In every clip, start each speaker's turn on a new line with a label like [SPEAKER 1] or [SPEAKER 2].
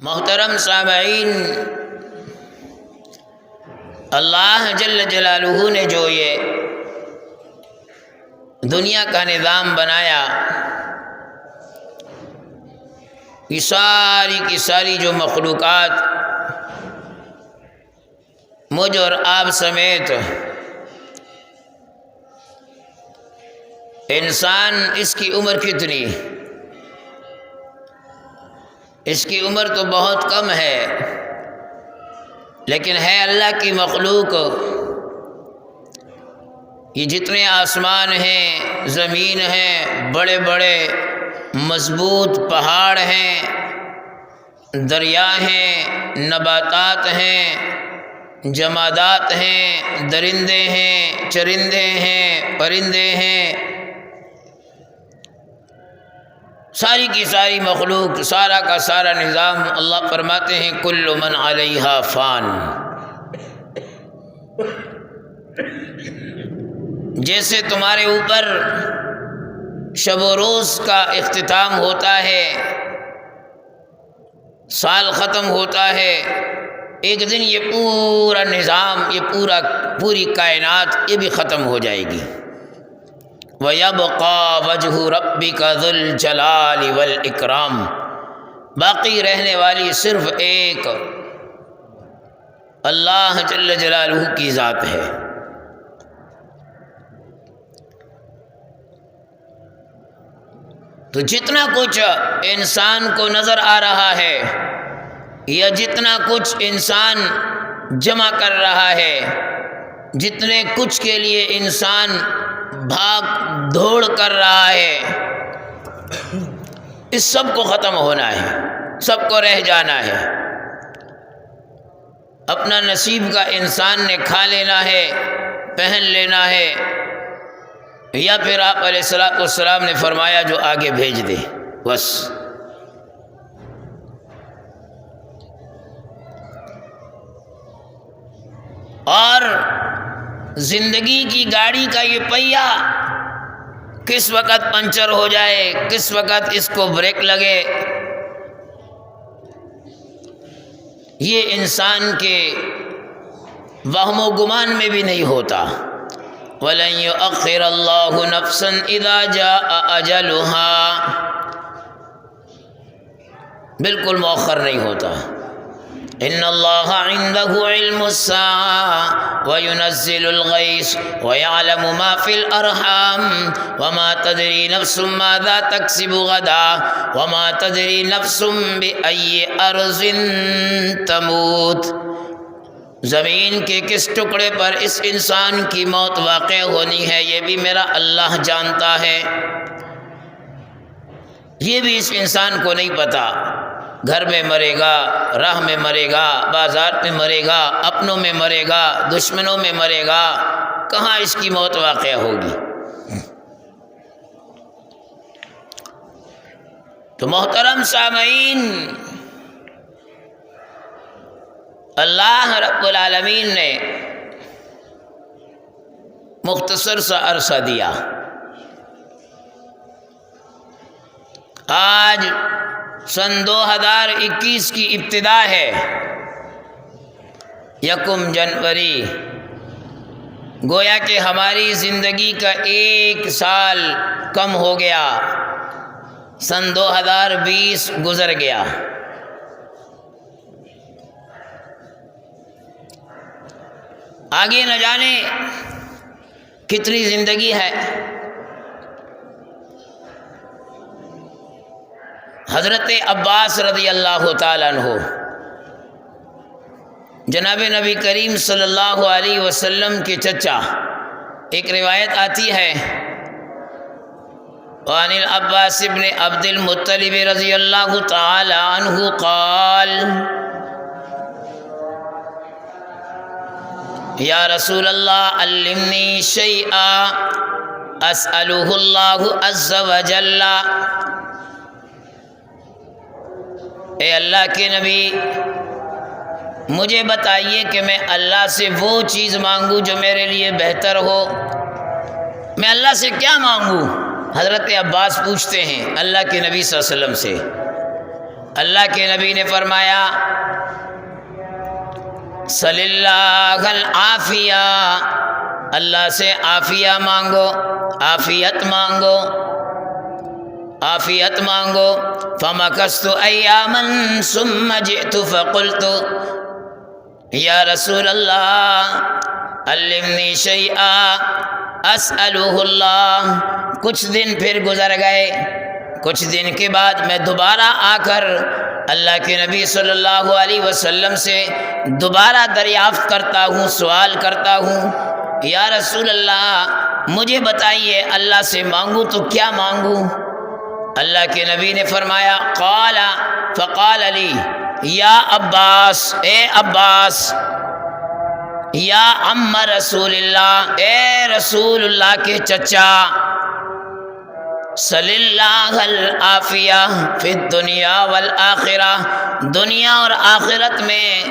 [SPEAKER 1] محترم سامعین، اللہ جل جلالہ نے جو یہ دنیا کا نظام بنایا، یہ ساری کی ساری جو مخلوقات مجھ اور آپ سمیت انسان، اس کی عمر کتنی؟ اس کی عمر تو بہت کم ہے، لیکن ہے اللہ کی مخلوق۔ یہ جتنے آسمان ہیں، زمین ہیں، بڑے بڑے مضبوط پہاڑ ہیں، دریا ہیں، نباتات ہیں، جمادات ہیں، درندے ہیں، چرندے ہیں، پرندے ہیں، ساری کی ساری مخلوق، سارا کا سارا نظام، اللہ فرماتے ہیں کل من علیہا فان۔ جیسے تمہارے اوپر شب و روز کا اختتام ہوتا ہے، سال ختم ہوتا ہے، ایک دن یہ پورا نظام، یہ پوری کائنات یہ بھی ختم ہو جائے گی۔ وَيَبْقَى وَجْهُ رَبِّكَ ذُو الْجَلَالِ وَالْإِكْرَامِ، باقی رہنے والی صرف ایک اللہ جل جلالہ کی ذات ہے۔ تو جتنا کچھ انسان کو نظر آ رہا ہے، یا جتنا کچھ انسان جمع کر رہا ہے، جتنے کچھ کے لیے انسان بھاگ دوڑ کر رہا ہے، اس سب کو ختم ہونا ہے، سب کو رہ جانا ہے۔ اپنا نصیب کا انسان نے کھا لینا ہے، پہن لینا ہے، یا پھر آپ علیہ الصلوۃ والسلام نے فرمایا جو آگے بھیج دے، بس۔ اور زندگی کی گاڑی کا یہ پہیہ کس وقت پنچر ہو جائے، کس وقت اس کو بریک لگے، یہ انسان کے وہم و گمان میں بھی نہیں ہوتا۔ وَلَن يُؤَخِّرَ اللَّهُ نَفْسًا إِذَا جَاءَ أَجَلُهَا، بالکل مؤخر نہیں ہوتا۔ إِنَّ اللَّهَ عِندَهُ عِلْمُ السَّاعَةِ وَيُنَزِّلُ الْغَيْثَ وَيَعْلَمُ مَا فِي الْأَرْحَامِ وَمَا تَدْرِي نَفْسٌ مَاذَا تَكْسِبُ غَدًا وَمَا تَدْرِي نَفْسٌ بِأَيِّ أَرْضٍ تَمُوتُ۔ زمین کے کس ٹکڑے پر اس انسان کی موت واقع ہونی ہے، یہ بھی میرا اللہ جانتا ہے۔ یہ بھی اس انسان کو نہیں پتا۔ گھر میں مرے گا، راہ میں مرے گا، بازار میں مرے گا، اپنوں میں مرے گا، دشمنوں میں مرے گا، کہاں اس کی موت واقع ہوگی۔ تو محترم سامعین، اللہ رب العالمین نے مختصر سا عرصہ دیا۔ آج سن 2021 کی ابتدا ہے، 1 جنوری، گویا کہ ہماری زندگی کا 1 سال کم ہو گیا، سن 2020 گزر گیا۔ آگے نہ جانے کتنی زندگی ہے۔ حضرت عباس رضی اللہ تعالیٰ عنہ، جناب نبی کریم صلی اللہ علیہ وسلم کے چچا، ایک روایت آتی ہے وعن العباس بن عبد المطلب رضی اللہ تعالی عنہ قال یا رسول اللہ علمنی شیئا اسألہ اللہ عز وجل، اے اللہ کے نبی مجھے بتائیے کہ میں اللہ سے وہ چیز مانگوں جو میرے لیے بہتر ہو، میں اللہ سے کیا مانگوں؟ حضرت عباس پوچھتے ہیں اللہ کے نبی صلی اللہ علیہ وسلم سے، اللہ کے نبی نے فرمایا صلی اللہ العافیہ، اللہ سے عافیہ مانگو، عافیت مانگو، عافیت مانگو۔ فمکثت ایاما ثم جئت فقلت یا رسول اللہ علمنی شیئا اسألہ اللہ۔ کچھ دن پھر گزر گئے، کچھ دن کے بعد میں دوبارہ آ کر اللہ کے نبی صلی اللہ علیہ وسلم سے دوبارہ دریافت کرتا ہوں، سوال کرتا ہوں، یا رسول اللہ مجھے بتائیے اللہ سے مانگوں تو کیا مانگوں؟ اللہ کے نبی نے فرمایا فقال علی یا عباس، اے عباس، یا عم رسول اللہ، اے رسول اللہ کے چچا، صلی اللہ العافیہ فی الدنیا والآخرہ، دنیا اور آخرت میں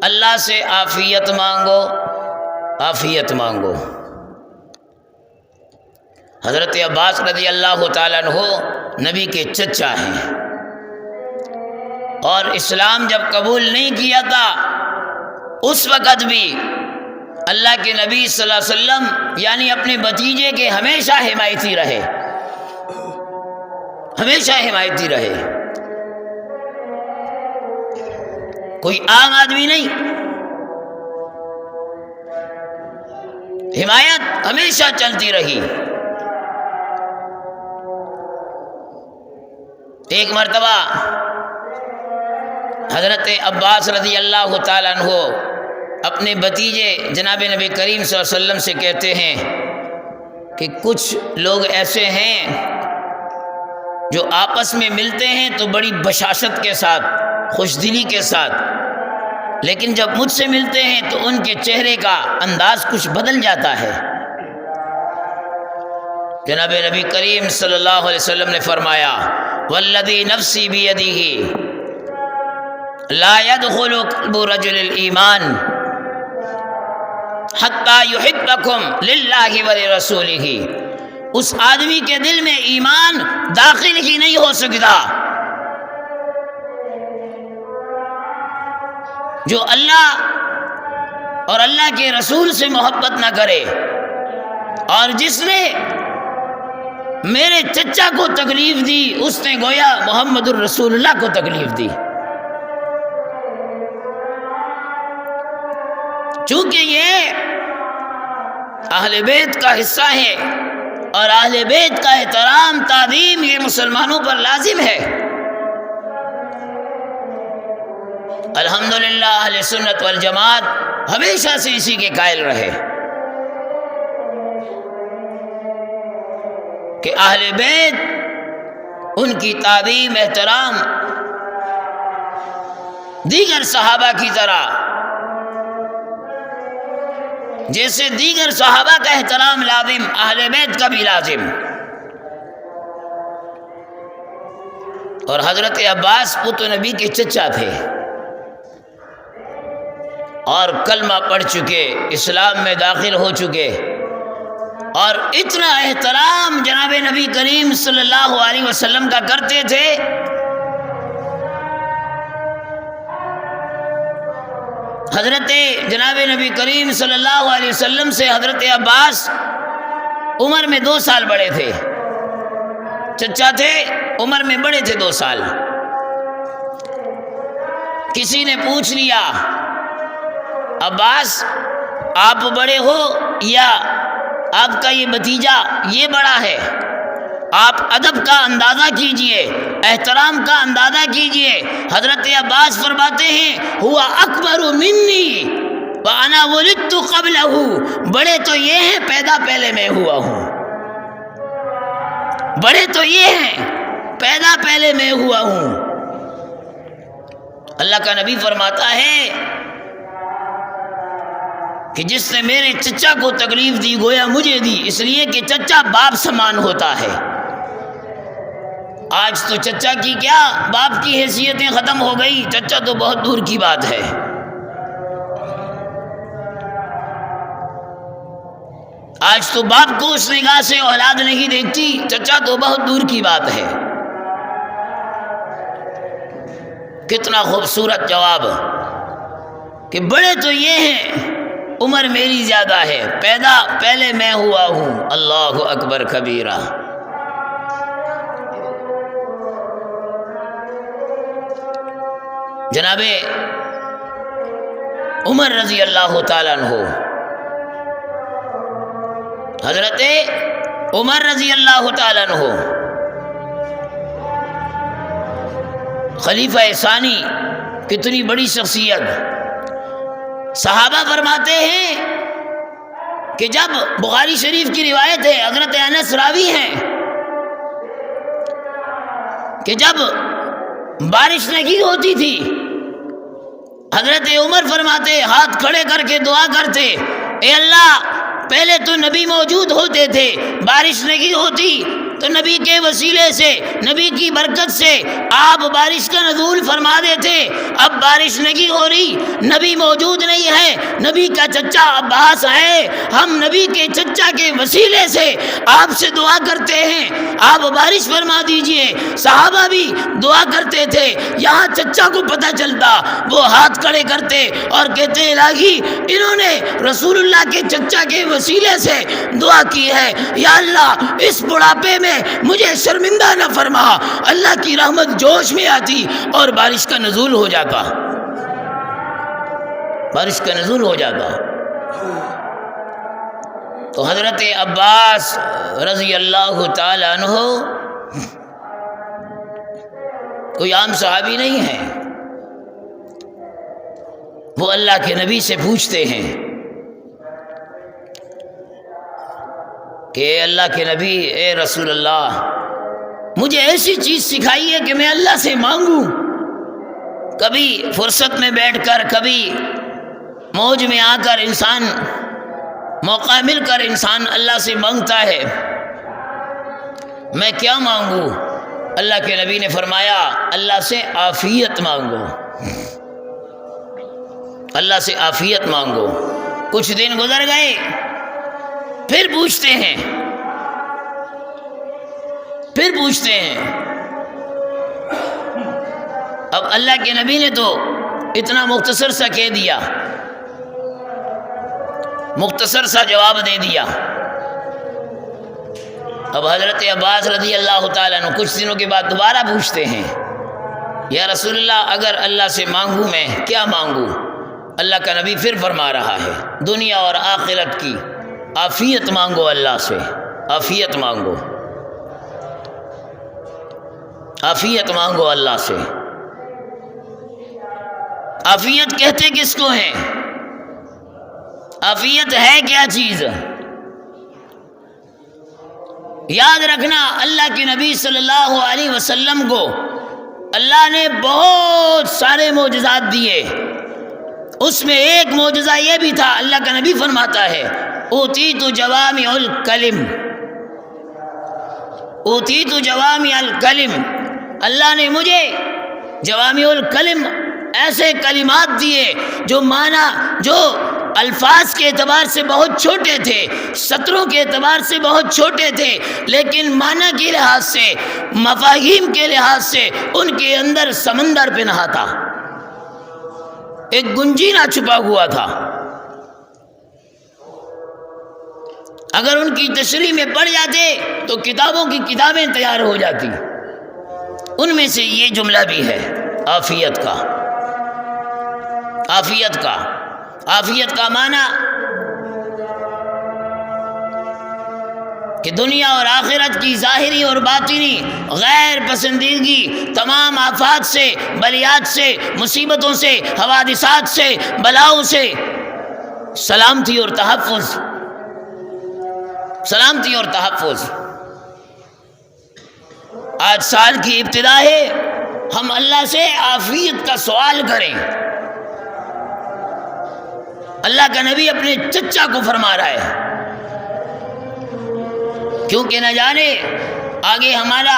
[SPEAKER 1] اللہ سے عافیت مانگو، عافیت مانگو۔ حضرت عباس رضی اللہ تعالیٰ عنہ نبی کے چچا ہیں، اور اسلام جب قبول نہیں کیا تھا اس وقت بھی اللہ کے نبی صلی اللہ علیہ وسلم یعنی اپنے بھتیجے کے ہمیشہ حمایتی رہے، ہمیشہ حمایتی رہے، کوئی عام آدمی نہیں، حمایت ہمیشہ چلتی رہی۔ ایک مرتبہ حضرت عباس رضی اللہ تعالیٰ عنہ اپنے بھتیجے جناب نبی کریم صلی اللہ علیہ وسلم سے کہتے ہیں کہ کچھ لوگ ایسے ہیں جو آپس میں ملتے ہیں تو بڑی بشاشت کے ساتھ، خوش دلی کے ساتھ، لیکن جب مجھ سے ملتے ہیں تو ان کے چہرے کا انداز کچھ بدل جاتا ہے۔ جناب نبی کریم صلی اللہ علیہ وسلم نے فرمایا والذی نفسی بیدہ لا يدخل قلب رجل الایمان حتی یحبکم للہ ولرسولہ، اس آدمی کے دل میں ایمان داخل ہی نہیں ہو سکتا جو اللہ اور اللہ کے رسول سے محبت نہ کرے، اور جس نے میرے چچا کو تکلیف دی اس نے گویا محمد الرسول اللہ کو تکلیف دی۔ چونکہ یہ اہل بیت کا حصہ ہے اور اہل بیت کا احترام تعظیم یہ مسلمانوں پر لازم ہے۔ الحمدللہ اہل سنت والجماعت ہمیشہ سے اسی کے قائل رہے کہ اہل بیت ان کی تعظیم احترام دیگر صحابہ کی طرح، جیسے دیگر صحابہ کا احترام لازم اہل بیت کا بھی لازم۔ اور حضرت عباس پتر نبی کے چچا تھے اور کلمہ پڑھ چکے، اسلام میں داخل ہو چکے، اور اتنا احترام جناب نبی کریم صلی اللہ علیہ وسلم کا کرتے تھے حضرت جناب نبی کریم صلی اللہ علیہ وسلم سے حضرت عباس عمر میں 2 سال بڑے تھے، چچا تھے، عمر میں بڑے تھے 2 سال۔ کسی نے پوچھ لیا عباس آپ بڑے ہو یا آپ کا یہ بھتیجا یہ بڑا ہے؟ آپ ادب کا اندازہ کیجئے، احترام کا اندازہ کیجئے۔ حضرت عباس فرماتے ہیں ہوا اکبر منی وانا ولدت قبلہ، بڑے تو یہ ہیں پیدا پہلے میں ہوا ہوں، بڑے تو یہ ہیں پیدا پہلے میں ہوا ہوں۔ اللہ کا نبی فرماتا ہے کہ جس نے میرے چچا کو تکلیف دی گویا مجھے دی، اس لیے کہ چچا باپ سمان ہوتا ہے۔ آج تو چچا کی کیا باپ کی حیثیتیں ختم ہو گئی، چچا تو بہت دور کی بات ہے۔ آج تو باپ کو اس نگاہ سے اولاد نہیں دیکھتی، چچا تو بہت دور کی بات ہے۔ کتنا خوبصورت جواب کہ بڑے تو یہ ہیں، عمر میری زیادہ ہے، پیدا پہلے میں ہوا ہوں، اللہ اکبر کبیرہ۔ جناب عمر رضی اللہ تعالیٰ عنہ، حضرت عمر رضی اللہ تعالیٰ عنہ خلیفہ ثانی، کتنی بڑی شخصیت۔ صحابہ فرماتے ہیں کہ جب بخاری شریف کی روایت ہے، حضرت انس راوی ہیں کہ جب بارش نہیں ہوتی تھی، حضرت عمر فرماتے، ہاتھ کھڑے کر کے دعا کرتے، اے اللہ پہلے تو نبی موجود ہوتے تھے، بارش نہیں ہوتی تو نبی کے وسیلے سے، نبی کی برکت سے آپ بارش کا نزول فرما دیتے، اب بارش نہیں ہو رہی، نبی موجود نہیں ہے، نبی کا چچا عباس ہے، ہم نبی کے چچا کے وسیلے سے آپ سے دعا کرتے ہیں، آپ بارش فرما دیجئے۔ صحابہ بھی دعا کرتے تھے، یہاں چچا کو پتہ چلتا، وہ ہاتھ کھڑے کرتے اور کہتے الہی انہوں نے رسول اللہ کے چچا کے وسیلے سے دعا کی ہے، یا اللہ اس بڑھاپے میں مجھے شرمندہ نہ فرما۔ اللہ کی رحمت جوش میں آتی اور بارش کا نزول ہو جاتا، بارش کا نزول ہو جاتا۔ تو حضرت عباس رضی اللہ تعالی عنہ کوئی عام صحابی نہیں ہے، وہ اللہ کے نبی سے پوچھتے ہیں کہ اے اللہ کے نبی، اے رسول اللہ، مجھے ایسی چیز سکھائیے کہ میں اللہ سے مانگوں۔ کبھی فرصت میں بیٹھ کر، کبھی موج میں آ کر انسان، موقع مل کر انسان اللہ سے مانگتا ہے، میں کیا مانگوں؟ اللہ کے نبی نے فرمایا اللہ سے عافیت مانگو، اللہ سے عافیت مانگو۔ کچھ دن گزر گئے، پھر پوچھتے ہیں، اب اللہ کے نبی نے تو اتنا مختصر سا کہہ دیا، مختصر سا جواب دے دیا۔ اب حضرت عباس رضی اللہ تعالیٰ عنہ کچھ دنوں کے بعد دوبارہ پوچھتے ہیں، یا رسول اللہ اگر اللہ سے مانگوں میں کیا مانگوں؟ اللہ کا نبی پھر فرما رہا ہے دنیا اور آخرت کی عافیت مانگو، اللہ سے عافیت مانگو، عافیت مانگو اللہ سے۔ عافیت کہتے کس کو ہیں؟ عافیت ہے کیا چیز؟ یاد رکھنا، اللہ کے نبی صلی اللہ علیہ وسلم کو اللہ نے بہت سارے معجزات دیے، اس میں ایک معجزہ یہ بھی تھا، اللہ کا نبی فرماتا ہے اوتیت جوامع الکلم، اوتیت جوامع الکلم، اللہ نے مجھے جوامع الکلم ایسے کلمات دیے جو معنی، جو الفاظ کے اعتبار سے بہت چھوٹے تھے، سطروں کے اعتبار سے بہت چھوٹے تھے، لیکن معنی کے لحاظ سے، مفاہیم کے لحاظ سے ان کے اندر سمندر پنہا تھا، ایک گنجینہ چھپا ہوا تھا۔ اگر ان کی تشریح میں پڑھ جاتے تو کتابوں کی کتابیں تیار ہو جاتی۔ ان میں سے یہ جملہ بھی ہے عافیت کا، عافیت کا، عافیت کا معنی کہ دنیا اور آخرت کی ظاہری اور باطنی غیر پسندیدگی، تمام آفات سے، بلیات سے، مصیبتوں سے، حوادثات سے، بلاؤں سے سلامتی اور تحفظ، سلامتی اور تحفظ۔ آج سال کی ابتدا ہے، ہم اللہ سے عافیت کا سوال کریں۔ اللہ کا نبی اپنے چچا کو فرما رہا ہے، کیونکہ نہ جانے آگے ہمارا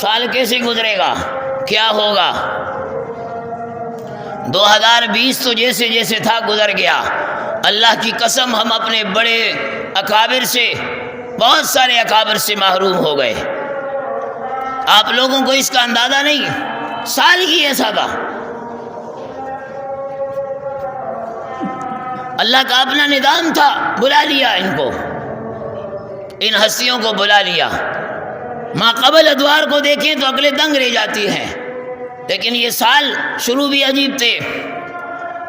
[SPEAKER 1] سال کیسے گزرے گا، کیا ہوگا۔ 2020 تو جیسے جیسے تھا گزر گیا۔ اللہ کی قسم ہم اپنے بڑے اکابر سے، بہت سارے اکابر سے محروم ہو گئے۔ آپ لوگوں کو اس کا اندازہ نہیں سال ہی ایسا تھا. اللہ کا اپنا نظام تھا. بلا لیا ان کو، ان ہستیوں کو بلا لیا. ماں قبل ادوار کو دیکھیں تو عقلیں دنگ رہ جاتی ہیں. لیکن یہ سال شروع بھی عجیب تھے.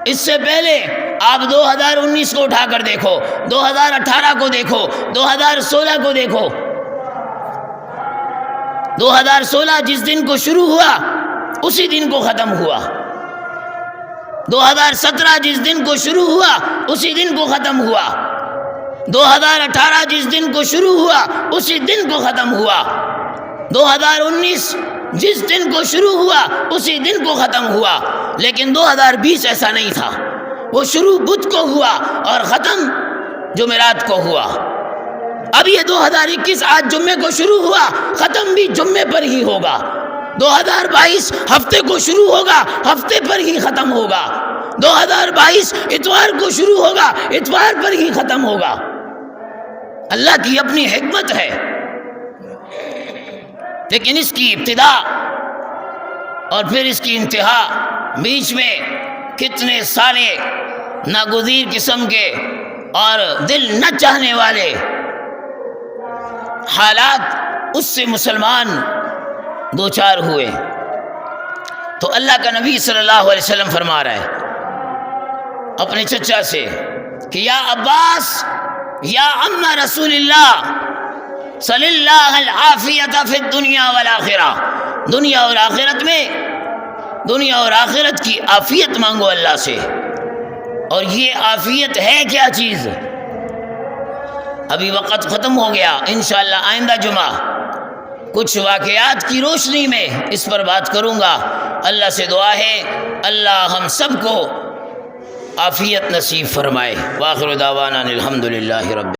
[SPEAKER 1] اس سے پہلے آپ 2019 کو اٹھا کر دیکھو، 2018 کو دیکھو، 2016 کو دیکھو. 2016 جس دن کو شروع ہوا اسی دن کو ختم ہوا. 2017 جس دن کو شروع ہوا اسی دن کو ختم ہوا. 2018 جس دن کو شروع ہوا اسی دن کو ختم ہوا. 2019 جس دن کو شروع ہوا اسی دن کو ختم ہوا. لیکن 2020 ایسا نہیں تھا. وہ شروع بدھ کو ہوا اور ختم جمعرات کو ہوا. اب یہ 2021 آج جمعے کو شروع ہوا، ختم بھی جمعے پر ہی ہوگا. 2022 ہفتے کو شروع ہوگا، ہفتے پر ہی ختم ہوگا. 2022 اتوار کو شروع ہوگا، اتوار پر ہی ختم ہوگا. اللہ کی اپنی حکمت ہے. لیکن اس کی ابتدا اور پھر اس کی انتہا، بیچ میں کتنے سارے ناگزیر قسم کے اور دل نہ چاہنے والے حالات اس سے مسلمان دوچار ہوئے. تو اللہ کا نبی صلی اللہ علیہ وسلم فرما رہا ہے اپنے چچا سے کہ یا عباس یا عم رسول اللہ صلی اللہ العافیت فی الدنیا والآخرہ، دنیا اور آخرت میں، دنیا اور آخرت کی عافیت مانگو اللہ سے. اور یہ عافیت ہے کیا چیز؟ ابھی وقت ختم ہو گیا. انشاءاللہ آئندہ جمعہ کچھ واقعات کی روشنی میں اس پر بات کروں گا. اللہ سے دعا ہے اللہ ہم سب کو عافیت نصیب فرمائے. وآخر دعوانا الحمدللہ رب